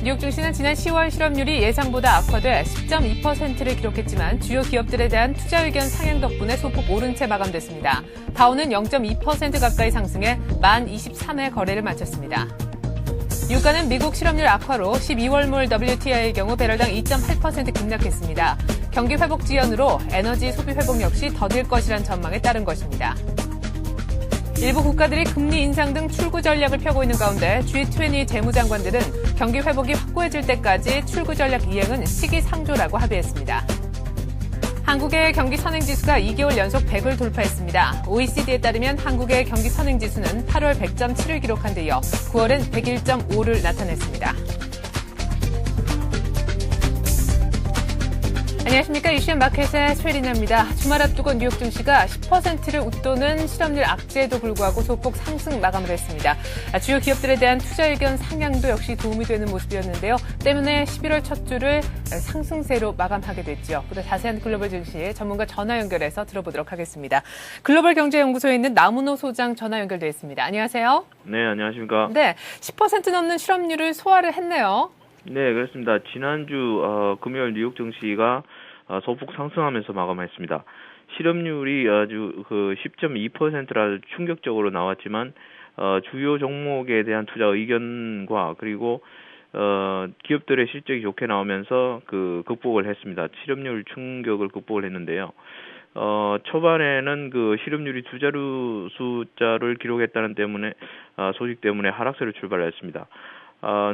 뉴욕 증시는 지난 10월 실업률이 예상보다 악화돼 10.2%를 기록했지만 주요 기업들에 대한 투자 의견 상향 덕분에 소폭 오른 채 마감됐습니다. 다우는 0.2% 가까이 상승해 1023회 거래를 마쳤습니다. 유가는 미국 실업률 악화로 12월물 WTI의 경우 배럴당 2.8% 급락했습니다. 경기 회복 지연으로 에너지 소비 회복 역시 더딜 것이란 전망에 따른 것입니다. 일부 국가들이 금리 인상 등 출구 전략을 펴고 있는 가운데 G20 재무장관들은 경기 회복이 확고해질 때까지 출구 전략 이행은 시기상조라고 합의했습니다. 한국의 경기 선행지수가 2개월 연속 100을 돌파했습니다. OECD에 따르면 한국의 경기 선행지수는 8월 100.7을 기록한 데 이어 9월엔 101.5를 나타냈습니다. 안녕하십니까. 이슈앤 마켓의 최리나입니다. 주말 앞두고 뉴욕 증시가 10%를 웃도는 실업률 악재에도 불구하고 소폭 상승 마감을 했습니다. 주요 기업들에 대한 투자 의견 상향도 역시 도움이 되는 모습이었는데요. 때문에 11월 첫 주를 상승세로 마감하게 됐죠. 보다 자세한 글로벌 증시 전문가 전화 연결해서 들어보도록 하겠습니다. 글로벌 경제연구소에 있는 나문호 소장 전화 연결되어 있습니다. 안녕하세요. 네, 안녕하십니까. 네, 10% 넘는 실업률을 소화를 했네요. 네, 그렇습니다. 지난주 금요일 뉴욕 증시가 소폭 상승하면서 마감했습니다. 실업률이 아주 10.2%라 충격적으로 나왔지만 주요 종목에 대한 투자 의견과 그리고 기업들의 실적이 좋게 나오면서 극복을 했습니다. 실업률 충격을 극복을 했는데요. 초반에는 실업률이 두 자루 숫자를 기록했다는 소식 때문에 하락세로 출발했습니다.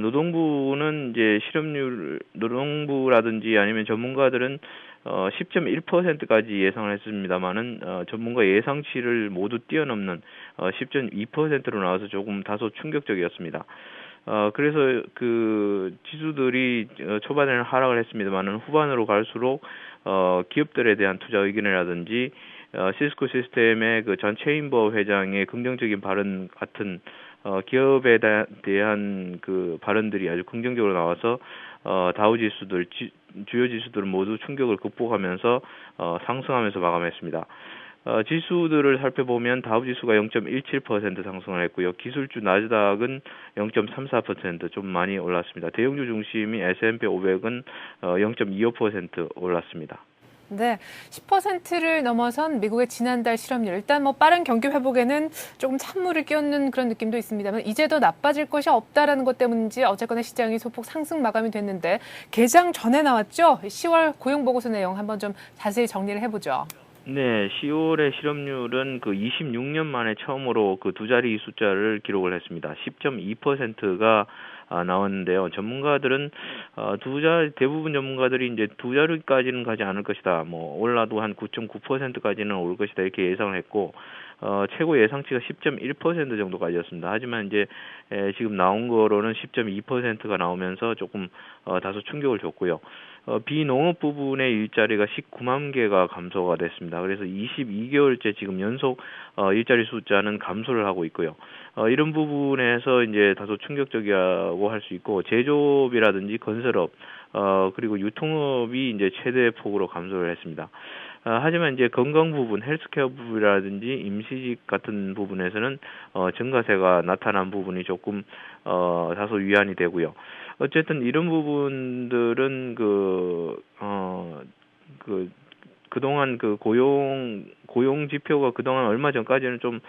노동부는 이제 노동부라든지 아니면 전문가들은 10.1%까지 예상을 했습니다만은 전문가 예상치를 모두 뛰어넘는 10.2%로 나와서 조금 다소 충격적이었습니다. 그래서 지수들이 초반에는 하락을 했습니다만은 후반으로 갈수록 기업들에 대한 투자 의견이라든지 시스코 시스템의 전 체인버 회장의 긍정적인 발언 같은 기업에 대한 발언들이 아주 긍정적으로 나와서 다우 지수들, 주요 지수들은 모두 충격을 극복하면서 상승하면서 마감했습니다. 지수들을 살펴보면 다우 지수가 0.17% 상승을 했고요. 기술주 나스닥은 0.34% 좀 많이 올랐습니다. 대형주 중심이 S&P 500은 0.25% 올랐습니다. 네, 10%를 넘어선 미국의 지난달 실업률. 일단 빠른 경기 회복에는 조금 찬물을 끼얹는 그런 느낌도 있습니다만 이제 더 나빠질 것이 없다라는 것 때문인지 어쨌거나 시장이 소폭 상승 마감이 됐는데 개장 전에 나왔죠? 10월 고용보고서 내용 한번 좀 자세히 정리를 해보죠. 네, 10월의 실업률은 26년 만에 처음으로 두 자리 숫자를 기록을 했습니다. 10.2%가 나왔는데요. 전문가들은 대부분 전문가들이 이제 두 자리까지는 가지 않을 것이다. 올라도 한 9.9%까지는 올 것이다. 이렇게 예상을 했고, 최고 예상치가 10.1% 정도까지였습니다. 하지만 이제 지금 나온 거로는 10.2%가 나오면서 조금 다소 충격을 줬고요. 비농업 부분의 일자리가 19만 개가 감소가 됐습니다. 그래서 22개월째 지금 연속 일자리 숫자는 감소를 하고 있고요. 이런 부분에서 이제 다소 충격적이라고 할 수 있고, 제조업이라든지 건설업, 그리고 유통업이 이제 최대 폭으로 감소를 했습니다. 하지만 이제 건강 부분, 헬스케어 부분이라든지 임시직 같은 부분에서는 증가세가 나타난 부분이 조금 다소 위안이 되고요. 어쨌든 이런 부분들은 그동안 고용 지표가 그동안 얼마 전까지는 좀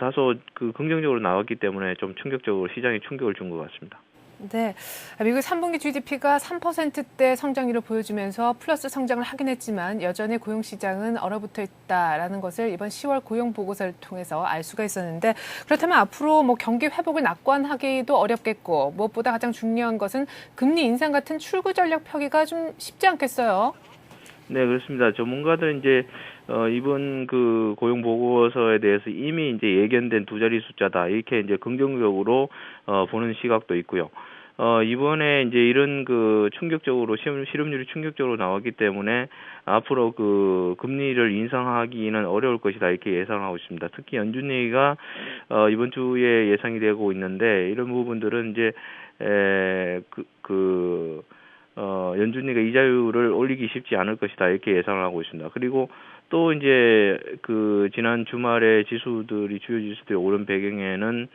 다소 긍정적으로 나왔기 때문에 좀 충격적으로 시장에 충격을 준 것 같습니다. 네, 미국 3분기 GDP가 3%대 성장률을 보여주면서 플러스 성장을 하긴 했지만 여전히 고용시장은 얼어붙어 있다라는 것을 이번 10월 고용보고서를 통해서 알 수가 있었는데 그렇다면 앞으로 경기 회복을 낙관하기도 어렵겠고 무엇보다 가장 중요한 것은 금리 인상 같은 출구 전략 펴기가 좀 쉽지 않겠어요? 네, 그렇습니다. 전문가들은 이제 이번 고용 보고서에 대해서 이미 이제 예견된 두 자리 숫자다 이렇게 이제 긍정적으로 보는 시각도 있고요. 이번에 이제 이런 충격적으로 실업률이 충격적으로 나왔기 때문에 앞으로 금리를 인상하기는 어려울 것이다 이렇게 예상하고 있습니다. 특히 연준회의가 이번 주에 예상이 되고 있는데 이런 부분들은 이제 연준회의가 이자율을 올리기 쉽지 않을 것이다 이렇게 예상을 하고 있습니다. 그리고 또 이제 지난 주말에 주요 지수들이 오른 배경에는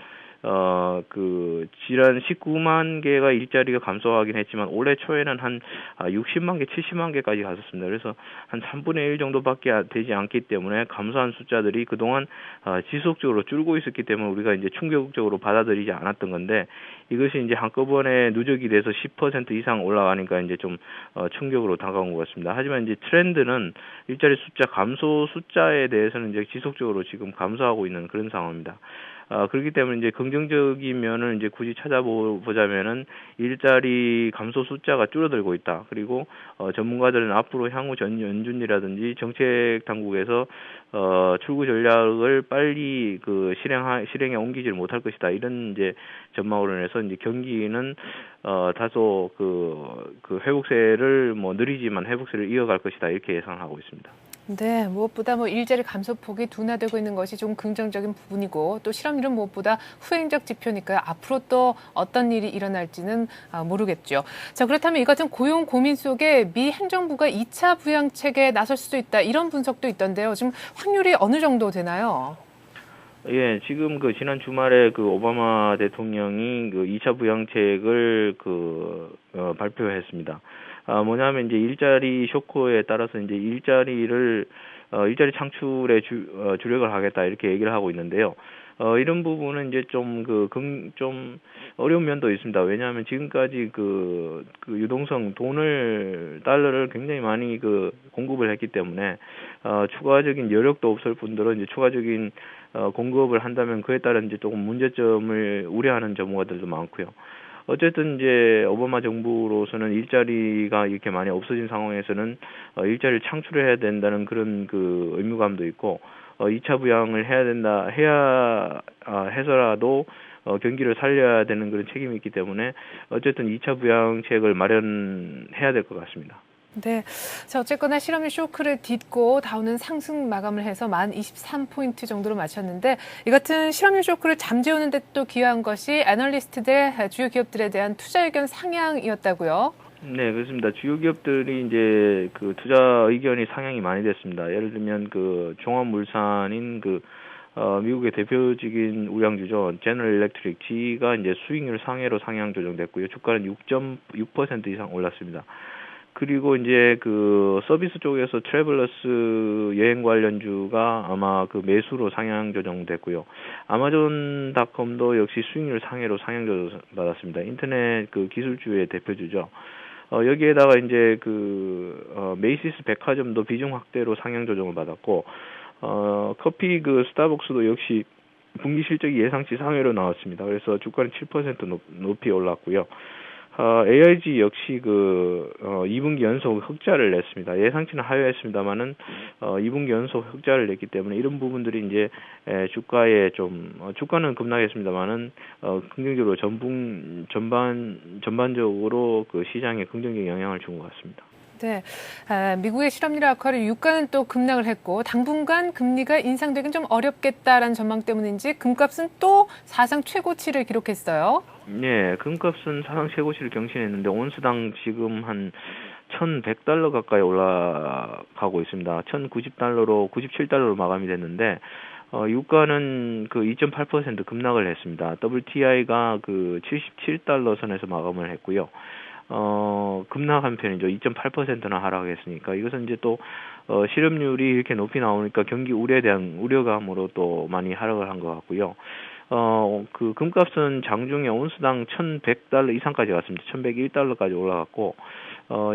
지난 19만 개가 일자리가 감소하긴 했지만 올해 초에는 한 60만 개, 70만 개까지 갔었습니다. 그래서 한 3분의 1 정도밖에 되지 않기 때문에 감소한 숫자들이 그동안 지속적으로 줄고 있었기 때문에 우리가 이제 충격적으로 받아들이지 않았던 건데, 이것이 이제 한꺼번에 누적이 돼서 10% 이상 올라가니까 이제 좀 충격으로 다가온 것 같습니다. 하지만 이제 트렌드는 일자리 숫자 감소 숫자에 대해서는 이제 지속적으로 지금 감소하고 있는 그런 상황입니다. 그렇기 때문에 이제 긍정적인 면을 이제 굳이 찾아보자면은 일자리 감소 숫자가 줄어들고 있다. 그리고 전문가들은 앞으로 향후 연준이라든지 정책 당국에서 출구 전략을 빨리 실행에 옮기지를 못할 것이다. 이런 이제 전망으로 인해서 이제 경기는 다소 회복세를 느리지만 회복세를 이어갈 것이다. 이렇게 예상하고 있습니다. 네, 무엇보다 일자리 감소폭이 둔화되고 있는 것이 좀 긍정적인 부분이고, 또 실업률은 무엇보다 후행적 지표니까요. 앞으로 또 어떤 일이 일어날지는 모르겠죠. 자, 그렇다면 이 같은 고용 고민 속에 미 행정부가 2차 부양책에 나설 수도 있다, 이런 분석도 있던데요. 지금 확률이 어느 정도 되나요? 예, 지금 지난 주말에 오바마 대통령이 2차 부양책을 발표했습니다. 뭐냐면 이제 일자리 쇼크에 따라서 이제 일자리 창출에 주력을 하겠다, 이렇게 얘기를 하고 있는데요. 이런 부분은 이제 좀 어려운 면도 있습니다. 왜냐하면 지금까지 유동성 달러를 굉장히 많이 공급을 했기 때문에 추가적인 여력도 없을 뿐더러 이제 추가적인 공급을 한다면 그에 따른 이제 조금 문제점을 우려하는 전문가들도 많고요. 어쨌든 이제 오바마 정부로서는 일자리가 이렇게 많이 없어진 상황에서는 일자리를 창출해야 된다는 그런 의무감도 있고, 2차 부양을 해서라도 경기를 살려야 되는 그런 책임이 있기 때문에 어쨌든 2차 부양책을 마련해야 될 것 같습니다. 네. 자, 어쨌거나 실업률 쇼크를 딛고 다우는 상승 마감을 해서 1023포인트 정도로 마쳤는데, 이 같은 실업률 쇼크를 잠재우는 데 또 기여한 것이 애널리스트들, 주요 기업들에 대한 투자 의견 상향이었다고요? 네, 그렇습니다. 주요 기업들이 이제 투자 의견이 상향이 많이 됐습니다. 예를 들면 종합물산인 미국의 대표적인 우량주죠. 제너럴 일렉트릭 G가 이제 수익률 상회로 상향 조정됐고요. 주가는 6.6% 이상 올랐습니다. 그리고 이제 서비스 쪽에서 트래블러스 여행 관련주가 아마 매수로 상향 조정됐고요. 아마존닷컴도 역시 수익률 상회로 상향 조정 받았습니다. 인터넷 기술주의 대표주죠. 여기에다가 이제 메이시스 백화점도 비중 확대로 상향 조정을 받았고, 커피 스타벅스도 역시 분기 실적이 예상치 상회로 나왔습니다. 그래서 주가는 7% 높이 올랐고요. AIG 역시 2분기 연속 흑자를 냈습니다. 예상치는 하회했습니다만은 2분기 연속 흑자를 냈기 때문에 이런 부분들이 이제 주가는 급락했습니다만은 긍정적으로 전반적으로 시장에 긍정적인 영향을 준 것 같습니다. 네, 미국의 실업률 악화로 유가는 또 급락을 했고, 당분간 금리가 인상되긴 좀 어렵겠다라는 전망 때문인지 금값은 또 사상 최고치를 기록했어요. 네, 금값은 사상 최고치를 경신했는데 온스당 지금 한 1,100달러 가까이 올라가고 있습니다. 1,090달러로 97달러로 마감이 됐는데 유가는 2.8% 급락을 했습니다. WTI가 77달러 선에서 마감을 했고요. 급락한 편이죠. 2.8%나 하락했으니까. 이것은 이제 또 실업률이 이렇게 높이 나오니까 경기 우려에 대한 우려감으로 또 많이 하락을 한 것 같고요. 금값은 장중에 온스당 1,100달러 이상까지 갔습니다. 1,101달러까지 올라갔고,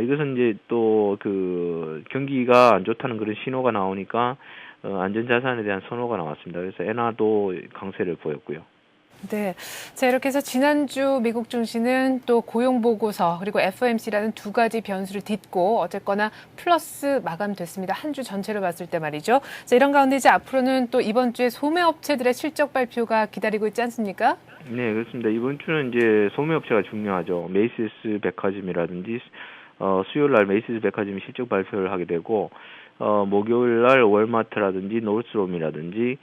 이것은 이제 또 경기가 안 좋다는 그런 신호가 나오니까 안전자산에 대한 선호가 나왔습니다. 그래서 엔화도 강세를 보였고요. 네. 자, 이렇게 해서 지난주 미국 증시는 또 고용보고서 그리고 FOMC라는 두 가지 변수를 딛고 어쨌거나 플러스 마감됐습니다. 한 주 전체를 봤을 때 말이죠. 자, 이런 가운데 이제 앞으로는 또 이번 주에 소매업체들의 실적 발표가 기다리고 있지 않습니까? 네, 그렇습니다. 이번 주는 이제 소매업체가 중요하죠. 메이시스 백화점이라든지 수요일 날 메이시스 백화점이 실적 발표를 하게 되고, 목요일 날 월마트라든지 노스롬이라든지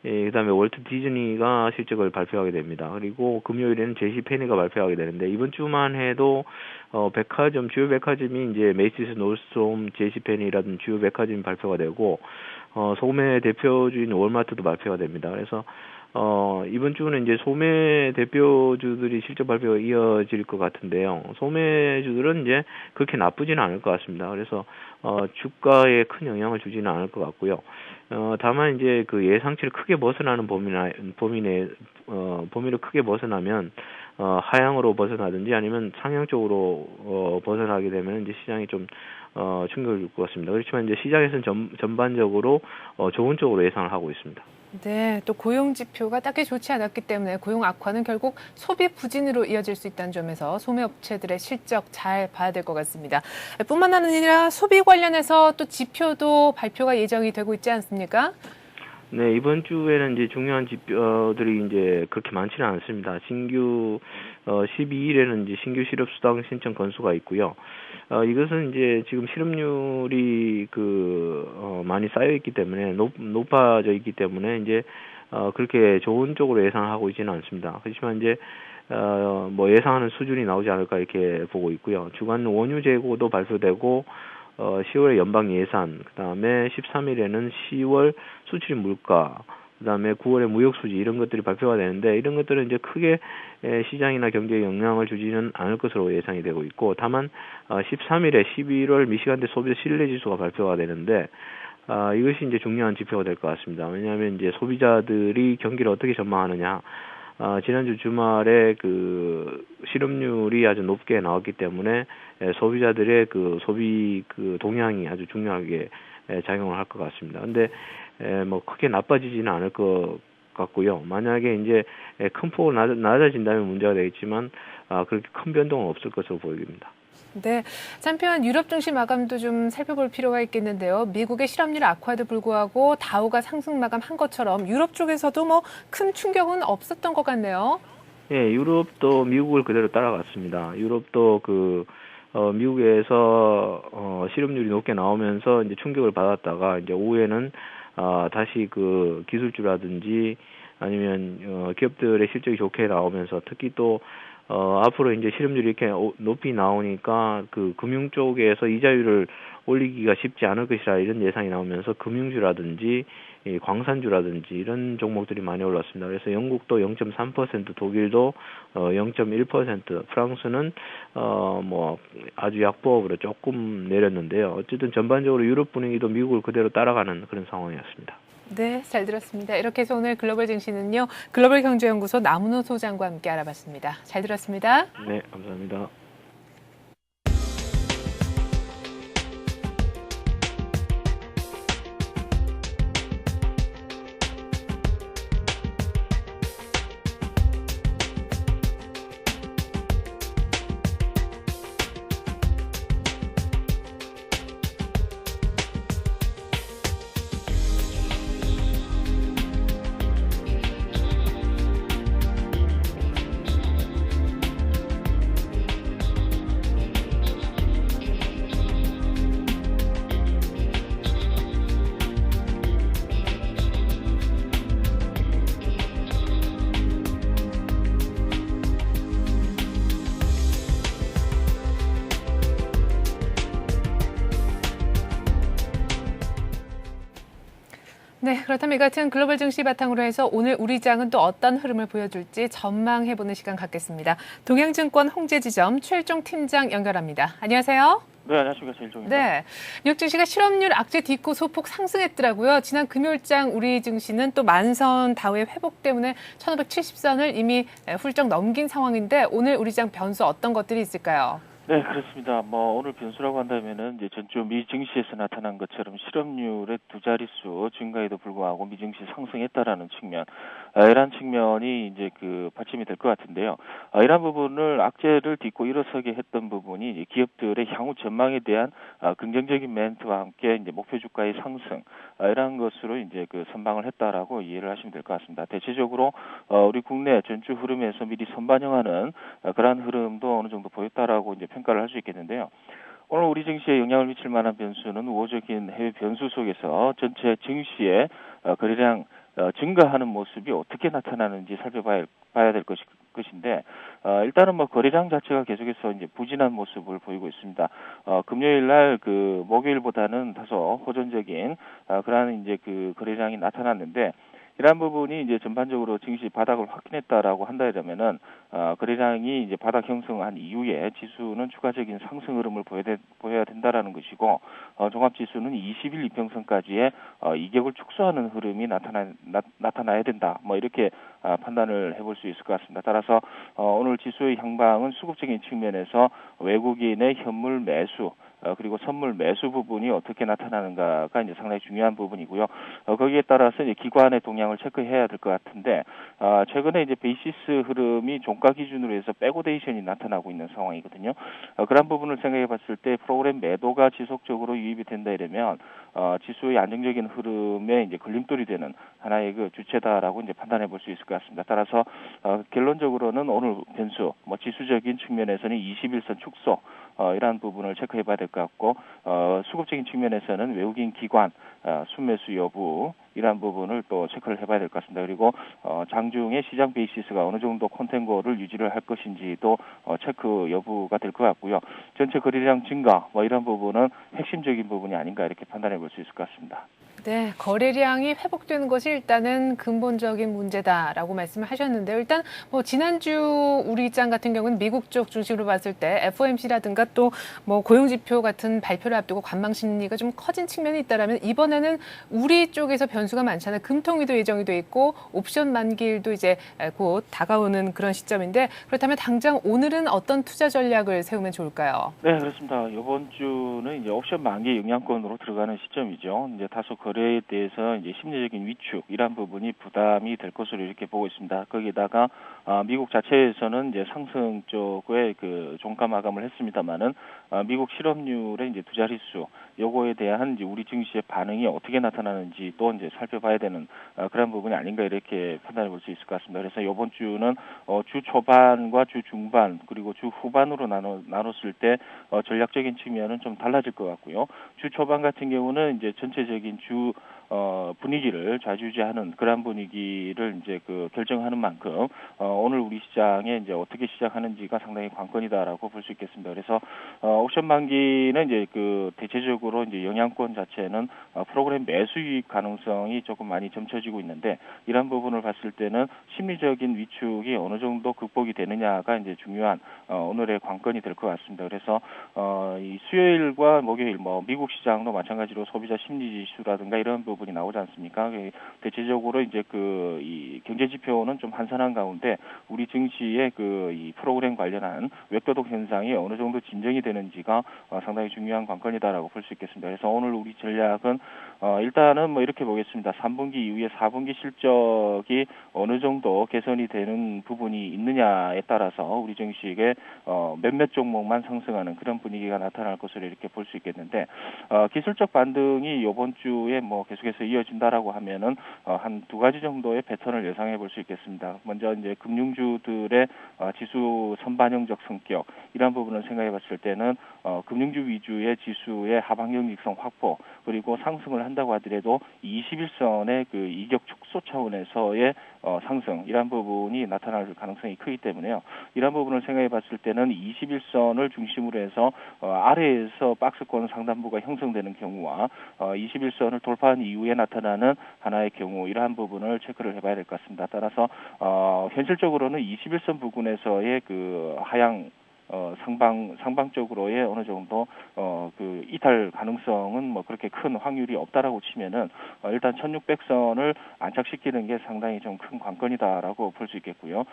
그다음에 월트 디즈니가 실적을 발표하게 됩니다. 그리고 금요일에는 제시페니가 발표하게 되는데, 이번 주만 해도 주요 백화점이 이제 메이시스, 노스트롬, 제시페니라든 주요 백화점이 발표가 되고, 소매 대표주인 월마트도 발표가 됩니다. 그래서 이번 주는 이제 소매 대표주들이 실적 발표가 이어질 것 같은데요. 소매주들은 이제 그렇게 나쁘지는 않을 것 같습니다. 그래서 주가에 큰 영향을 주지는 않을 것 같고요. 다만 이제 그 예상치를 크게 벗어나는 범위를 크게 벗어나면 하향으로 벗어나든지 아니면 상향 쪽으로 벗어나게 되면 이제 시장이 좀 충격을 줄 것 같습니다. 그렇지만 이제 시장에서는 전반적으로 좋은 쪽으로 예상을 하고 있습니다. 네, 또 고용 지표가 딱히 좋지 않았기 때문에 고용 악화는 결국 소비 부진으로 이어질 수 있다는 점에서 소매업체들의 실적 잘 봐야 될 것 같습니다. 뿐만 아니라 소비 관련해서 또 지표도 발표가 예정이 되고 있지 않습니까? 네, 이번 주에는 이제 중요한 지표들이 이제 그렇게 많지는 않습니다. 12일에는 이제 신규 실업수당 신청 건수가 있고요. 이것은 이제 지금 실업률이 많이 쌓여 있기 때문에 높아져 있기 때문에 이제 그렇게 좋은 쪽으로 예상하고 있지는 않습니다. 그렇지만 이제 뭐 예상하는 수준이 나오지 않을까 이렇게 보고 있고요. 주간 원유 재고도 발표되고 10월에 연방 예산, 그다음에 13일에는 10월 수출 물가, 그다음에 9월에 무역 수지 이런 것들이 발표가 되는데 이런 것들은 이제 크게 시장이나 경제에 영향을 주지는 않을 것으로 예상이 되고 있고 다만 13일에 11월 미시간대 소비자 신뢰 지수가 발표가 되는데 이것이 이제 중요한 지표가 될 것 같습니다. 왜냐하면 이제 소비자들이 경기를 어떻게 전망하느냐. 지난주 주말에 그 실업률이 아주 높게 나왔기 때문에 소비자들의 그 소비 그 동향이 아주 중요하게 작용을 할 것 같습니다. 근데 뭐 크게 나빠지지는 않을 것 같고요. 만약에 이제 큰 폭으로 낮아진다면 문제가 되겠지만 그렇게 큰 변동은 없을 것으로 보입니다. 네, 한편 유럽 증시 마감도 좀 살펴볼 필요가 있겠는데요. 미국의 실업률 악화에도 불구하고 다우가 상승 마감한 것처럼 유럽 쪽에서도 뭐 큰 충격은 없었던 것 같네요. 예, 유럽도 미국을 그대로 따라갔습니다. 유럽도 미국에서 실업률이 높게 나오면서 이제 충격을 받았다가 이제 오후에는 다시 그 기술주라든지 아니면 기업들의 실적이 좋게 나오면서 특히 또 앞으로 이제 실업률이 이렇게 높이 나오니까 그 금융 쪽에서 이자율을 올리기가 쉽지 않을 것이라 이런 예상이 나오면서 금융주라든지 광산주라든지 이런 종목들이 많이 올랐습니다. 그래서 영국도 0.3%, 독일도 0.1%, 프랑스는 뭐 아주 약보합으로 조금 내렸는데요. 어쨌든 전반적으로 유럽 분위기도 미국을 그대로 따라가는 그런 상황이었습니다. 네, 잘 들었습니다. 이렇게 해서 오늘 글로벌 증시는요, 글로벌 경제연구소 남은호 소장과 함께 알아봤습니다. 잘 들었습니다. 네, 감사합니다. 네, 그렇다면 이 같은 글로벌 증시 바탕으로 해서 오늘 우리 장은 또 어떤 흐름을 보여줄지 전망해보는 시간 갖겠습니다. 동양증권 홍제지점 최일종 팀장 연결합니다. 안녕하세요. 네, 안녕하십니까. 최일종입니다. 네, 뉴욕 증시가 실업률 악재 딛고 소폭 상승했더라고요. 지난 금요일장 우리 증시는 또 만선 다우의 회복 때문에 1570선을 이미 훌쩍 넘긴 상황인데 오늘 우리 장 변수 어떤 것들이 있을까요? 네, 그렇습니다. 뭐 오늘 변수라고 한다면은 이제 전주 미 증시에서 나타난 것처럼 실업률의 두 자릿수 증가에도 불구하고 미 증시 상승했다라는 측면, 이런 측면이 이제 그 받침이 될 것 같은데요. 이런 부분을 악재를 딛고 일어서게 했던 부분이 이제 기업들의 향후 전망에 대한 긍정적인 멘트와 함께 이제 목표 주가의 상승, 이러한 것으로 이제 그 선방을 했다라고 이해를 하시면 될 것 같습니다. 대체적으로 우리 국내 전주 흐름에서 미리 선반영하는 그러한 흐름도 어느 정도 보였다라고 이제 평가를 할 수 있겠는데요. 오늘 우리 증시에 영향을 미칠 만한 변수는 우호적인 해외 변수 속에서 전체 증시의 거래량 증가하는 모습이 어떻게 나타나는지 살펴봐야 될 것인데 일단은 뭐 거래량 자체가 계속해서 이제 부진한 모습을 보이고 있습니다. 금요일 날 그 목요일보다는 다소 호전적인 그러한 이제 그 거래량이 나타났는데 이러한 부분이 이제 전반적으로 증시 바닥을 확인했다라고 한다면은 거래량이 이제 바닥 형성한 이후에 지수는 추가적인 상승 흐름을 보여야 된다라는 것이고 종합지수는 20일 이평선까지의 이격을 축소하는 흐름이 나타나야 된다. 뭐 이렇게 판단을 해볼 수 있을 것 같습니다. 따라서 오늘 지수의 향방은 수급적인 측면에서 외국인의 현물 매수 그리고 선물 매수 부분이 어떻게 나타나는가가 이제 상당히 중요한 부분이고요. 거기에 따라서 이제 기관의 동향을 체크해야 될 것 같은데 최근에 이제 베이시스 흐름이 종가 기준으로 해서 백오데이션이 나타나고 있는 상황이거든요. 그런 부분을 생각해봤을 때 프로그램 매도가 지속적으로 유입이 된다 이러면 지수의 안정적인 흐름에 이제 걸림돌이 되는 하나의 그 주체다라고 이제 판단해볼 수 있을 것 같습니다. 따라서 결론적으로는 오늘 변수, 뭐 지수적인 측면에서는 21선 축소 이러한 부분을 체크해봐야 될 것 같고 수급적인 측면에서는 외국인 기관 순매수 여부 이러한 부분을 또 체크를 해봐야 될 것 같습니다. 그리고 장중에 시장 베이시스가 어느 정도 콘텐고를 유지를 할 것인지도 체크 여부가 될 것 같고요. 전체 거래량 증가 뭐 이런 부분은 핵심적인 부분이 아닌가 이렇게 판단해 볼 수 있을 것 같습니다. 네, 거래량이 회복되는 것이 일단은 근본적인 문제다라고 말씀을 하셨는데요. 일단 뭐 지난주 우리 입장 같은 경우는 미국 쪽 중심으로 봤을 때 FOMC라든가 또 뭐 고용지표 같은 발표를 앞두고 관망 심리가 좀 커진 측면이 있다라면 이번에는 우리 쪽에서 변수가 많잖아요. 금통위도 예정이 돼 있고 옵션 만기일도 이제 곧 다가오는 그런 시점인데 그렇다면 당장 오늘은 어떤 투자 전략을 세우면 좋을까요? 네, 그렇습니다. 이번 주는 이제 옵션 만기 영향권으로 들어가는 시점이죠. 이제 다소 거래에 대해서 이제 심리적인 위축 이런 부분이 부담이 될 것으로 이렇게 보고 있습니다. 거기다가 미국 자체에서는 이제 상승 쪽에 그 종가 마감을 했습니다만은 미국 실업률의 이제 두 자릿수 요거에 대한 이제 우리 증시의 반응이 어떻게 나타나는지 또 이제 살펴봐야 되는 그런 부분이 아닌가 이렇게 판단해 볼 수 있을 것 같습니다. 그래서 이번 주는 주 초반과 주 중반 그리고 주 후반으로 나눴을 때 전략적인 측면은 좀 달라질 것 같고요. 주 초반 같은 경우는 이제 전체적인 주 분위기를 좌지우지하는 그런 분위기를 이제 그 결정하는 만큼 오늘 우리 시장에 이제 어떻게 시작하는지가 상당히 관건이다라고 볼 수 있겠습니다. 그래서 옵션 만기는 이제 그 대체적으로 이제 영향권 자체는 프로그램 매수 유입 가능성이 조금 많이 점쳐지고 있는데 이런 부분을 봤을 때는 심리적인 위축이 어느 정도 극복이 되느냐가 이제 중요한 오늘의 관건이 될 것 같습니다. 그래서 이 수요일과 목요일 뭐 미국 시장도 마찬가지로 소비자 심리 지수라든가 이런 부분이 나오지 않습니까? 대체적으로 이제 이 경제 지표는 좀 한산한 가운데 우리 증시의 이 프로그램 관련한 외도독 현상이 어느 정도 진정이 되는지가 상당히 중요한 관건이다라고 볼 수 있겠습니다. 그래서 오늘 우리 전략은 일단은 뭐 이렇게 보겠습니다. 3분기 이후에 4분기 실적이 어느 정도 개선이 되는 부분이 있느냐에 따라서 우리 증시에 몇몇 종목만 상승하는 그런 분위기가 나타날 것으로 이렇게 볼 수 있겠는데 기술적 반등이 이번 주에 뭐 계속해서 이어진다라고 하면은 한 두 가지 정도의 패턴을 예상해 볼 수 있겠습니다. 먼저 이제 금융주들의 지수 선반영적 성격 이런 부분을 생각해 봤을 때는 금융주 위주의 지수의 하방형익성 확보 그리고 상승을 한다고 하더라도 21선의 그 이격 축소 차원에서의 상승 이런 부분이 나타날 가능성이 크기 때문에요. 이런 부분을 생각해 봤을 때는 21선을 중심으로 해서 아래에서 박스권 상단부가 형성되는 경우와 21선을 돌파한 이후에 나타나는 하나의 경우 이러한 부분을 체크를 해봐야 될 것 같습니다. 따라서 현실적으로는 21선 부근에서의 그 하향 상방 쪽으로의 어느 정도 그 이탈 가능성은 뭐 그렇게 큰 확률이 없다라고 치면은 일단 1600선을 안착시키는 게 상당히 좀 큰 관건이다라고 볼 수 있겠고요.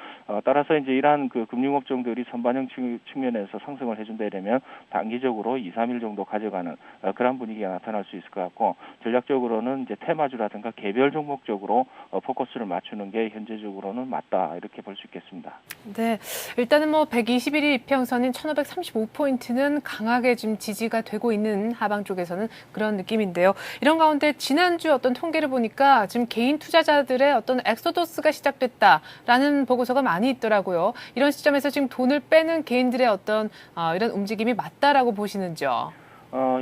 따라서 이제 이러한 그 금융업종들이 선반영 측면에서 상승을 해준다면 단기적으로 2, 3일 정도 가져가는 그런 분위기가 나타날 수 있을 것 같고 전략적으로는 이제 테마주라든가 개별 종목적으로 포커스를 맞추는 게 현재적으로는 맞다 이렇게 볼 수 있겠습니다. 네, 일단은 뭐 121일 이평선인 1535포인트는 강하게 지금 지지가 되고 있는 하방 쪽에서는 그런 느낌인데요. 이런 가운데 지난주 어떤 통계를 보니까 지금 개인 투자자들의 어떤 엑소더스가 시작됐다라는 보고서가 많이 있더라고요. 이런 시점에서 지금 돈을 빼는 개인들의 어떤 이런 움직임이 맞다라고 보시는지요?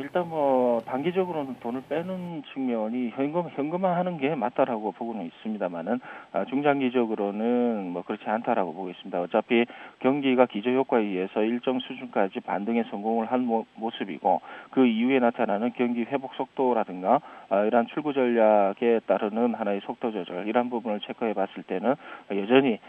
일단 뭐 단기적으로는 돈을 빼는 측면이 현금화하는 게 맞다라고 보고는 있습니다만은 중장기적으로는 뭐 그렇지 않다라고 보고 있습니다. 어차피 경기가 기저효과에 의해서 일정 수준까지 반등에 성공을 한 모습이고 그 이후에 나타나는 경기 회복 속도라든가 이러한 출구 전략에 따르는 하나의 속도 조절 이런 부분을 체크해 봤을 때는 여전히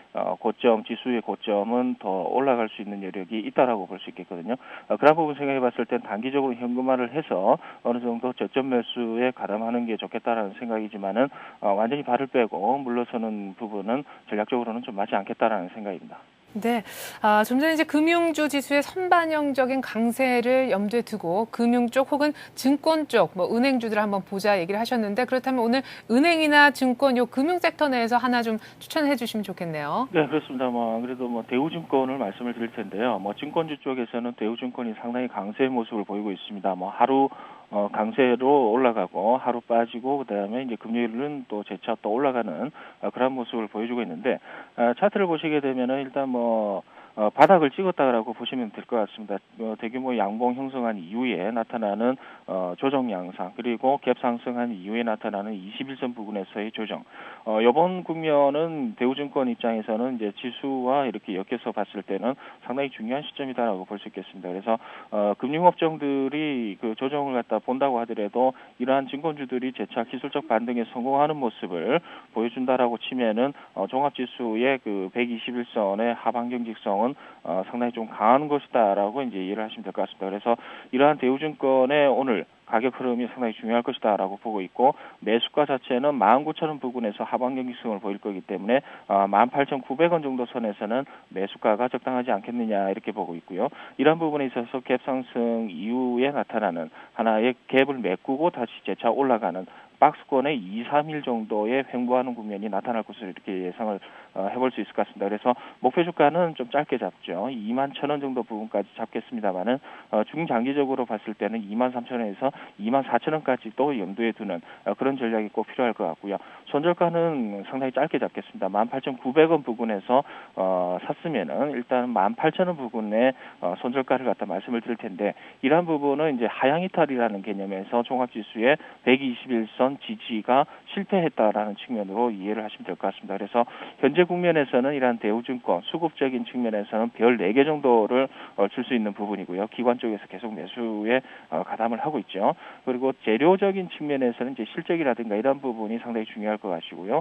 고점 지수의 고점은 더 올라갈 수 있는 여력이 있다라고 볼 수 있겠거든요. 그런 부분 생각해 봤을 땐 단기적으로 현금화를 해서 어느 정도 저점 매수에 가담하는 게 좋겠다라는 생각이지만은 완전히 발을 빼고 물러서는 부분은 전략적으로는 좀 맞지 않겠다라는 생각입니다. 네, 좀 전에 이제 금융주 지수의 선반영적인 강세를 염두에 두고 금융 쪽 혹은 증권 쪽, 뭐 은행주들 한번 보자 얘기를 하셨는데 그렇다면 오늘 은행이나 증권 요 금융 섹터 내에서 하나 좀 추천해 주시면 좋겠네요. 네, 그렇습니다. 그래도 대우증권을 말씀을 드릴 텐데요. 증권주 쪽에서는 대우증권이 상당히 강세의 모습을 보이고 있습니다. 하루 강세로 올라가고 하루 빠지고 그다음에 이제 금요일은 또 재차 또 올라가는 그런 모습을 보여주고 있는데 차트를 보시게 되면은 일단 바닥을 찍었다라고 보시면 될 것 같습니다. 대규모 양봉 형성한 이후에 나타나는 조정 양상 그리고 갭 상승한 이후에 나타나는 21선 부근에서의 조정. 이번 국면은 대우증권 입장에서는 이제 지수와 이렇게 엮여서 봤을 때는 상당히 중요한 시점이다라고 볼 수 있겠습니다. 그래서 금융업종들이 그 조정을 갖다 본다고 하더라도 이러한 증권주들이 재차 기술적 반등에 성공하는 모습을 보여준다라고 치면은 종합지수의 그 121선의 하반경 직성은 상당히 좀 강한 것이다라고 이제 이해를 하시면 될 것 같습니다. 그래서 이러한 대우증권의 오늘 가격 흐름이 상당히 중요할 것이다라고 보고 있고 매수가 자체는 19,000원 부근에서 하반경 기승을 보일 거기 때문에 18,900원 정도 선에서는 매수가가 적당하지 않겠느냐 이렇게 보고 있고요. 이런 부분에 있어서 갭 상승 이후에 나타나는 하나의 갭을 메꾸고 다시 재차 올라가는 박스권에 2, 3일 정도의 횡보하는 국면이 나타날 것으로 이렇게 예상을 해볼 수 있을 것 같습니다. 그래서 목표 주가는 좀 짧게 잡죠. 21,000원 정도 부분까지 잡겠습니다만은 중장기적으로 봤을 때는 23,000원에서 24,000원까지도 염두에 두는 그런 전략이 꼭 필요할 것 같고요. 손절가는 상당히 짧게 잡겠습니다. 18,900원 부근에서 샀으면은 일단 18,000원 부근에 손절가를 갖다 말씀을 드릴 텐데 이러한 부분은 이제 하향 이탈이라는 개념에서 종합지수의 121선 지지가 실패했다라는 측면으로 이해를 하시면 될 것 같습니다. 그래서 현재 국면에서는 이러한 대우증권 수급적인 측면에서는 별 4개 정도를 줄 수 있는 부분이고요. 기관 쪽에서 계속 매수에 가담을 하고 있죠. 그리고 재료적인 측면에서는 이제 실적이라든가 이런 부분이 상당히 중요할 것 같고요.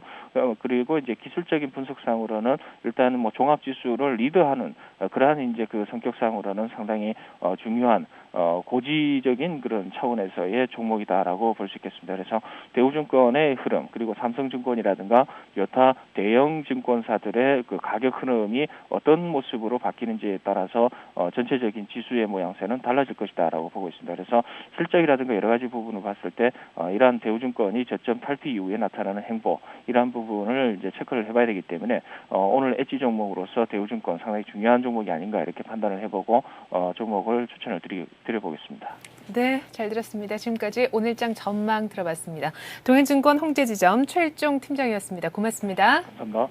그리고 이제 기술적인 분석상으로는 일단은 종합지수를 리드하는 그러한 이제 그 성격상으로는 상당히 중요한 고지적인 그런 차원에서의 종목이다라고 볼 수 있겠습니다. 그래서 대우증권의 흐름 그리고 삼성증권이라든가 여타 대형 증권사들의 그 가격 흐름이 어떤 모습으로 바뀌는지에 따라서 전체적인 지수의 모양새는 달라질 것이다라고 보고 있습니다. 그래서 실적이라든가 여러 가지 부분을 봤을 때 이러한 대우증권이 저점 탈피 이후에 나타나는 행보 이러한 부분을 이제 체크를 해봐야 되기 때문에 오늘 엣지 종목으로서 대우증권 상당히 중요한 종목이 아닌가 이렇게 판단을 해보고 종목을 추천을 드려보겠습니다. 네, 잘 들었습니다. 지금까지 오늘장 전망 들어봤습니다. 동행증권 홍제지점 최일종 팀장이었습니다. 고맙습니다. 감사합니다.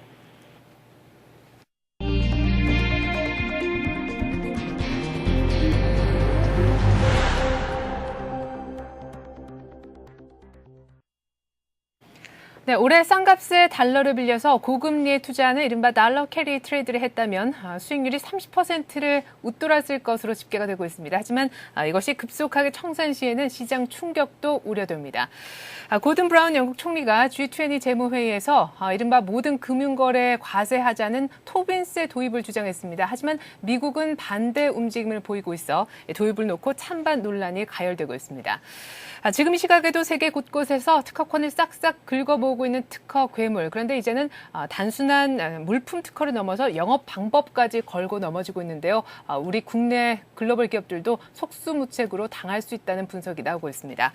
네, 올해 싼값에 달러를 빌려서 고금리에 투자하는 이른바 달러 캐리 트레이드를 했다면 수익률이 30%를 웃돌았을 것으로 집계가 되고 있습니다. 하지만 이것이 급속하게 청산 시에는 시장 충격도 우려됩니다. 고든 브라운 영국 총리가 G20 재무회의에서 이른바 모든 금융거래 과세하자는 토빈세 도입을 주장했습니다. 하지만 미국은 반대 움직임을 보이고 있어 도입을 놓고 찬반 논란이 가열되고 있습니다. 지금 이 시각에도 세계 곳곳에서 특허권을 싹싹 긁어모으고 있는 특허 괴물. 그런데 이제는 단순한 물품 특허를 넘어서 영업 방법까지 걸고 넘어지고 있는데요. 우리 국내 글로벌 기업들도 속수무책으로 당할 수 있다는 분석이 나오고 있습니다.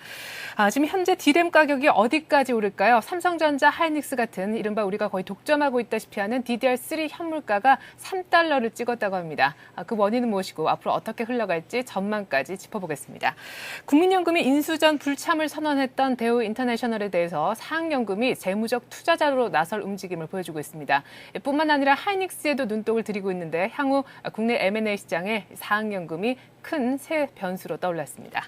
지금 현재 디램 가격이 어디까지 오를까요? 삼성전자, 하이닉스 같은 이른바 우리가 거의 독점하고 있다시피 하는 DDR3 현물가가 3달러를 찍었다고 합니다. 그 원인은 무엇이고 앞으로 어떻게 흘러갈지 전망까지 짚어보겠습니다. 국민연금이 인수전 불참을 선언했던 대우 인터내셔널에 대해서 사학연금이 기업들이 재무적 투자자로 나설 움직임을 보여주고 있습니다. 뿐만 아니라 하이닉스에도 눈독을 들이고 있는데 향후 국내 M&A 시장에 사학연금이 큰 새 변수로 떠올랐습니다.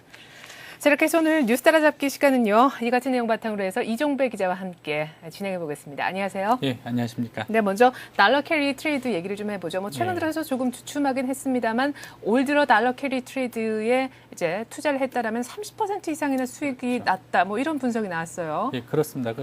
자, 이렇게 해서 오늘 뉴스 따라잡기 시간은요. 이 같은 내용 바탕으로 해서 이종배 기자와 함께 진행해 보겠습니다. 안녕하세요. 예, 안녕하십니까. 네, 먼저 달러 캐리 트레이드 얘기를 좀 해보죠. 최근 들어서 조금 주춤하긴 했습니다만 올 들어 달러 캐리 트레이드에 이제 투자를 했다라면 30% 이상이나 수익이 났다. 이런 분석이 나왔어요. 예, 그렇습니다.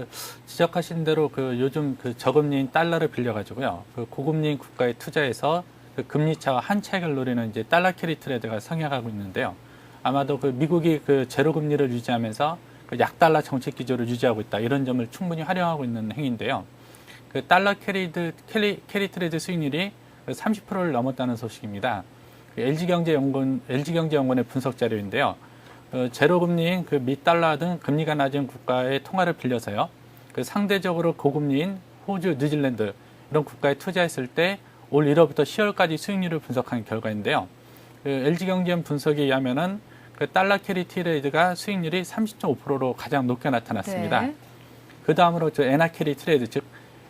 지적하신 대로 요즘 저금리인 달러를 빌려가지고요. 고금리인 국가에 투자해서 금리 차와 한 차익을 노리는 이제 달러 캐리 트레이드가 성행하고 있는데요. 아마도 미국이 제로 금리를 유지하면서 약달러 정책 기조를 유지하고 있다. 이런 점을 충분히 활용하고 있는 행위인데요. 달러 캐리 트레이드 수익률이 30%를 넘었다는 소식입니다. LG경제연구원의 분석 자료인데요. 제로 금리인 미 달러 등 금리가 낮은 국가의 통화를 빌려서요. 상대적으로 고금리인 호주, 뉴질랜드 이런 국가에 투자했을 때 올 1월부터 10월까지 수익률을 분석한 결과인데요. LG경제연 분석에 의하면은 달러 캐리 트레이드가 수익률이 30.5%로 가장 높게 나타났습니다. 네. 그 다음으로 엔화 캐리 트레이드, 즉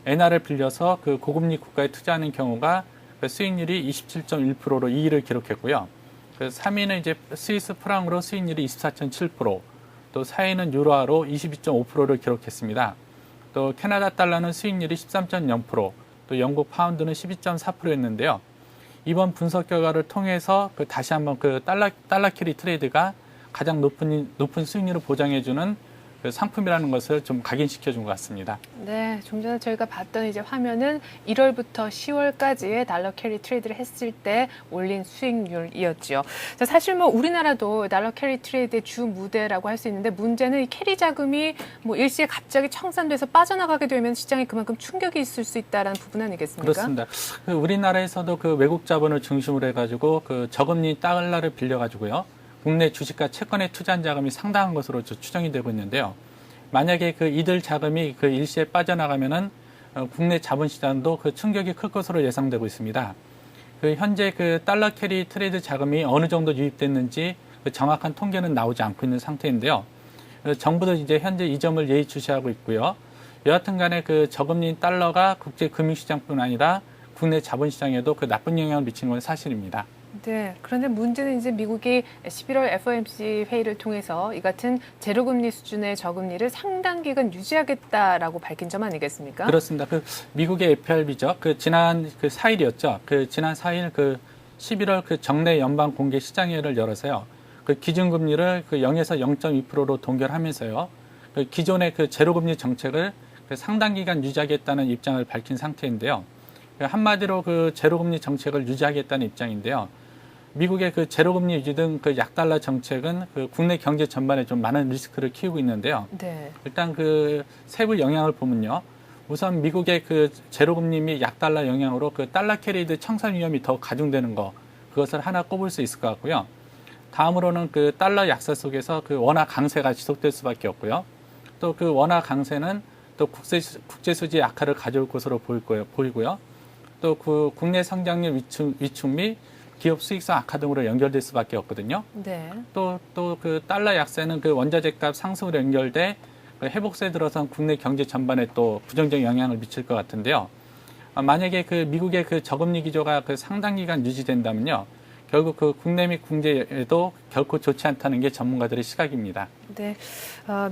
엔화를 빌려서 고금리 국가에 투자하는 경우가 수익률이 27.1%로 2위를 기록했고요. 3위는 이제 스위스 프랑으로 수익률이 24.7%, 또 4위는 유로화로 22.5%를 기록했습니다. 또 캐나다 달러는 수익률이 13.0%, 또 영국 파운드는 12.4%였는데요. 이번 분석 결과를 통해서 다시 한번 달러 캐리 트레이드가 가장 높은 수익률을 보장해주는 상품이라는 것을 좀 각인시켜준 것 같습니다. 네, 좀 전에 저희가 봤던 이제 화면은 1월부터 10월까지의 달러 캐리 트레이드를 했을 때 올린 수익률이었죠. 자, 사실 우리나라도 달러 캐리 트레이드의 주 무대라고 할 수 있는데 문제는 이 캐리 자금이 일시에 갑자기 청산돼서 빠져나가게 되면 시장에 그만큼 충격이 있을 수 있다는 부분 아니겠습니까? 그렇습니다. 우리나라에서도 외국 자본을 중심으로 해가지고 저금리 달러를 빌려가지고요. 국내 주식과 채권에 투자한 자금이 상당한 것으로 추정이 되고 있는데요. 만약에 이들 자금이 일시에 빠져나가면은 국내 자본시장도 충격이 클 것으로 예상되고 있습니다. 현재 달러 캐리 트레이드 자금이 어느 정도 유입됐는지 정확한 통계는 나오지 않고 있는 상태인데요. 정부도 이제 현재 이 점을 예의주시하고 있고요. 여하튼 간에 저금리 달러가 국제 금융시장뿐 아니라 국내 자본시장에도 나쁜 영향을 미치는 건 사실입니다. 네. 그런데 문제는 이제 미국이 11월 FOMC 회의를 통해서 이 같은 제로금리 수준의 저금리를 상당 기간 유지하겠다라고 밝힌 점 아니겠습니까? 그렇습니다. 미국의 FRB죠. 지난 4일이었죠. 지난 4일 11월 정례 연방 공개 시장회를 열어서요. 기준금리를 0에서 0.2%로 동결하면서요. 기존의 제로금리 정책을 상당 기간 유지하겠다는 입장을 밝힌 상태인데요. 한마디로 제로금리 정책을 유지하겠다는 입장인데요. 미국의 제로금리 유지 등 약달러 정책은 국내 경제 전반에 좀 많은 리스크를 키우고 있는데요. 네. 일단 세부 영향을 보면요. 우선 미국의 제로금리 및 약달러 영향으로 달러 캐리드 청산 위험이 더 가중되는 거, 그것을 하나 꼽을 수 있을 것 같고요. 다음으로는 달러 약세 속에서 원화 강세가 지속될 수밖에 없고요. 또 원화 강세는 또 국제 수지 악화를 가져올 것으로 보이고요. 또 국내 성장률 위축 및 기업 수익성 악화 등으로 연결될 수밖에 없거든요. 네. 또 달러 약세는 원자재값 상승으로 연결돼 회복세에 들어선 국내 경제 전반에 또 부정적 영향을 미칠 것 같은데요. 만약에 미국의 저금리 기조가 상당 기간 유지된다면요. 결국 국내 및 국제에도 결코 좋지 않다는 게 전문가들의 시각입니다. 네,